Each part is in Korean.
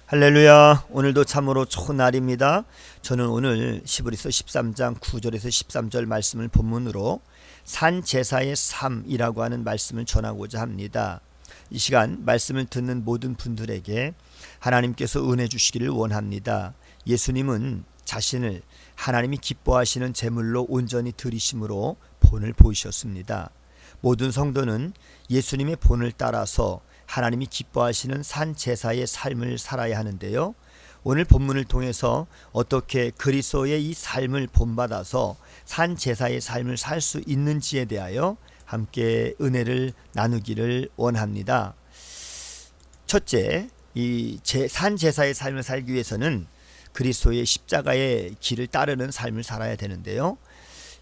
할렐루야. 오늘도 참으로 좋은 날입니다. 저는 오늘 히브리서 13장 9절에서 13절 말씀을 본문으로 산제사의 삶이라고 하는 말씀을 전하고자 합니다. 이 시간 말씀을 듣는 모든 분들에게 하나님께서 은혜 주시기를 원합니다. 예수님은 자신을 하나님이 기뻐하시는 제물로 온전히 드리심으로 본을 보이셨습니다. 모든 성도는 예수님의 본을 따라서 하나님이 기뻐하시는 산제사의 삶을 살아야 하는데요. 오늘 본문을 통해서 어떻게 그리스도의 이 삶을 본받아서 산제사의 삶을 살 수 있는지에 대하여 함께 은혜를 나누기를 원합니다. 첫째, 이 산제사의 삶을 살기 위해서는 그리스도의 십자가의 길을 따르는 삶을 살아야 되는데요.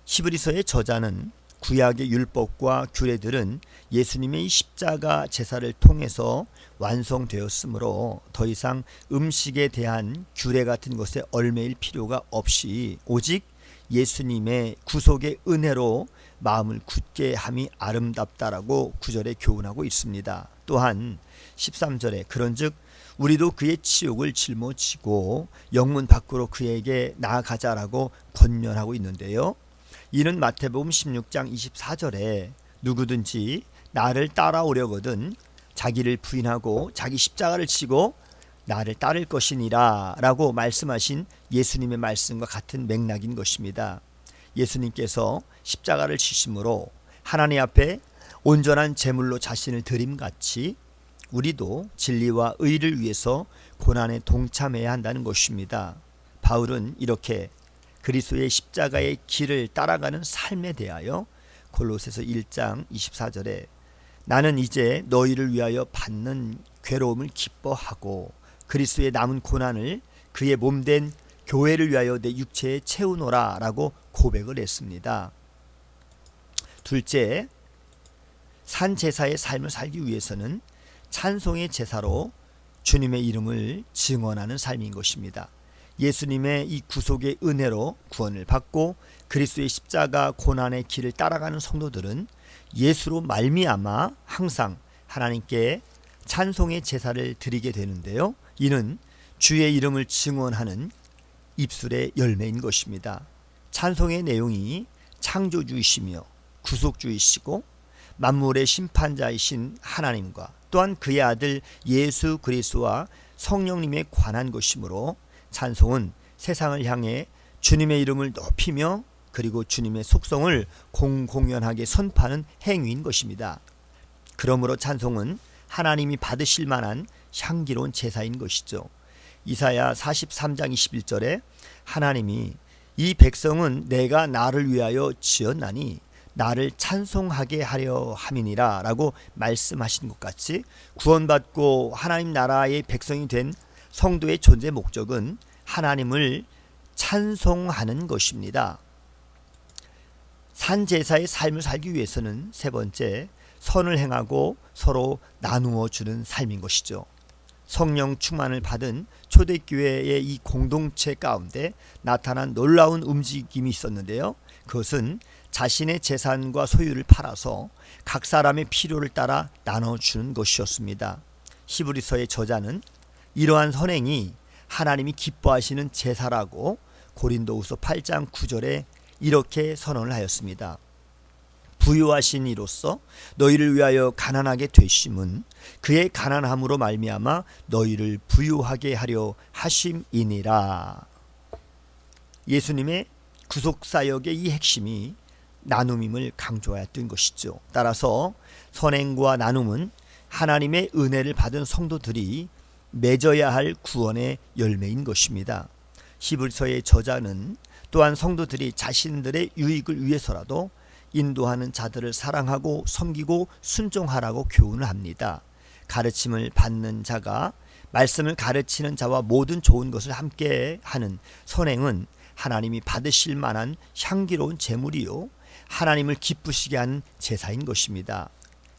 히브리서의 저자는 구약의 율법과 규례들은 예수님의 십자가 제사를 통해서 완성되었으므로 더 이상 음식에 대한 규례 같은 것에 얽매일 필요가 없이 오직 예수님의 구속의 은혜로 마음을 굳게 함이 아름답다라고 9절에 교훈하고 있습니다. 또한 13절에 그런즉 우리도 그의 치욕을 짊어지고 영문 밖으로 그에게 나아가자라고 권면하고 있는데요. 이는 마태복음 16장 24절에 누구든지 나를 따라오려거든 자기를 부인하고 자기 십자가를 지고 나를 따를 것이니라 라고 말씀하신 예수님의 말씀과 같은 맥락인 것입니다. 예수님께서 십자가를 지심으로 하나님 앞에 온전한 제물로 자신을 드림같이 우리도 진리와 의를 위해서 고난에 동참해야 한다는 것입니다. 바울은 이렇게 그리스도의 십자가의 길을 따라가는 삶에 대하여 골로새서 1장 24절에 나는 이제 너희를 위하여 받는 괴로움을 기뻐하고 그리스도의 남은 고난을 그의 몸된 교회를 위하여 내 육체에 채우노라 라고 고백을 했습니다. 둘째, 산제사의 삶을 살기 위해서는 찬송의 제사로 주님의 이름을 증언하는 삶인 것입니다. 예수님의 이 구속의 은혜로 구원을 받고 그리스도의 십자가 고난의 길을 따라가는 성도들은 예수로 말미암아 항상 하나님께 찬송의 제사를 드리게 되는데요. 이는 주의 이름을 증언하는 입술의 열매인 것입니다. 찬송의 내용이 창조주이시며 구속주이시고 만물의 심판자이신 하나님과 또한 그의 아들 예수 그리스도와 성령님에 관한 것이므로 찬송은 세상을 향해 주님의 이름을 높이며 그리고 주님의 속성을 공공연하게 선포하는 행위인 것입니다. 그러므로 찬송은 하나님이 받으실 만한 향기로운 제사인 것이죠. 이사야 43장 21절에 하나님이 이 백성은 내가 나를 위하여 지었나니 나를 찬송하게 하려 함이니라 라고 말씀하신 것 같이 구원받고 하나님 나라의 백성이 된 성도의 존재 목적은 하나님을 찬송하는 것입니다. 산제사의 삶을 살기 위해서는 세 번째, 선을 행하고 서로 나누어 주는 삶인 것이죠. 성령 충만을 받은 초대교회의 이 공동체 가운데 나타난 놀라운 움직임이 있었는데요. 그것은 자신의 재산과 소유를 팔아서 각 사람의 필요를 따라 나눠주는 것이었습니다. 히브리서의 저자는 이러한 선행이 하나님이 기뻐하시는 제사라고 고린도후서 8장 9절에 이렇게 선언을 하였습니다. 부유하신 이로써 너희를 위하여 가난하게 되심은 그의 가난함으로 말미암아 너희를 부유하게 하려 하심이니라. 예수님의 구속사역의 이 핵심이 나눔임을 강조하였던 것이죠. 따라서 선행과 나눔은 하나님의 은혜를 받은 성도들이 맺어야 할 구원의 열매인 것입니다. 히브리서의 저자는 또한 성도들이 자신들의 유익을 위해서라도 인도하는 자들을 사랑하고 섬기고 순종하라고 교훈을 합니다. 가르침을 받는 자가 말씀을 가르치는 자와 모든 좋은 것을 함께 하는 선행은 하나님이 받으실 만한 향기로운 제물이요 하나님을 기쁘시게 하는 제사인 것입니다.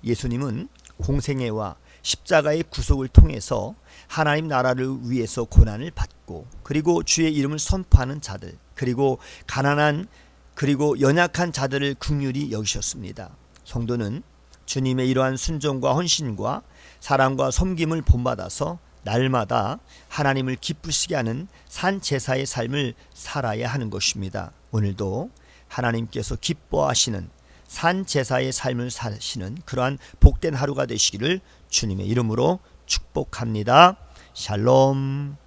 예수님은 공생애와 십자가의 구속을 통해서 하나님 나라를 위해서 고난을 받고 그리고 주의 이름을 선포하는 자들 그리고 가난한 그리고 연약한 자들을 긍휼히 여기셨습니다. 성도는 주님의 이러한 순종과 헌신과 사랑과 섬김을 본받아서 날마다 하나님을 기쁘시게 하는 산 제사의 삶을 살아야 하는 것입니다. 오늘도 하나님께서 기뻐하시는 산 제사의 삶을 사시는 그러한 복된 하루가 되시기를 주님의 이름으로 축복합니다. 샬롬.